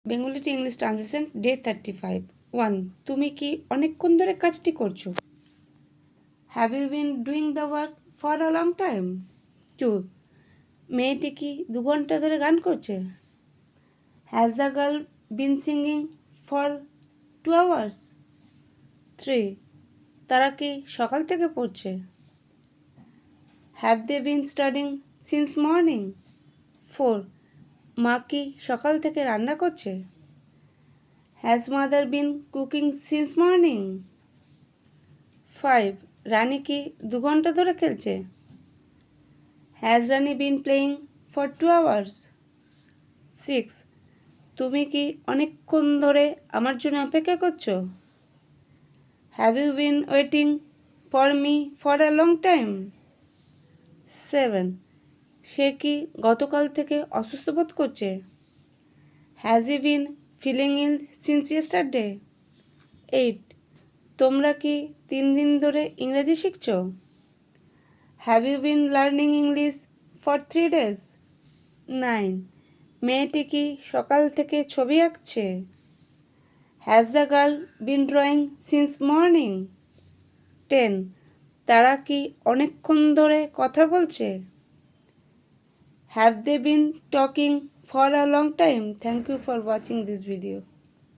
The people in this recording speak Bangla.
Bengali to English translation day 35 1. তুমি কি অনেকক্ষণ ধরে কাজটি করছো? Have you been doing the work for a long time? 2. মেয়েটি কি 2 ঘন্টা ধরে গান করছে? Has the girl been singing for 2 hours? 3. তারা কি সকাল থেকে পড়ছে? Have they been studying since morning? 4. মা কি সকাল থেকে রান্না করছে? Has mother been cooking since morning? 5. Rani কি 2 ঘন্টা ধরে খেলছে? Has Rani been playing for 2 hours? 6. তুমি কি অনেকক্ষণ ধরে আমার জন্য অপেক্ষা করছো? Have you been waiting for me for a long time? 7. সে কি গতকাল থেকে অসুস্থ বোধ করছে? Has he been feeling ill since yesterday? 8. তোমরা কি 3 দিন ধরে ইংরেজি শিখছো? Have you been learning English for 3 days? 9. মেয়েটি কি সকাল থেকে ছবি আঁকছে? Has the girl been drawing since morning? 10. তারা কি অনেকক্ষণ ধরে কথা বলছে? Have they been talking for a long time? Thank you for watching this video.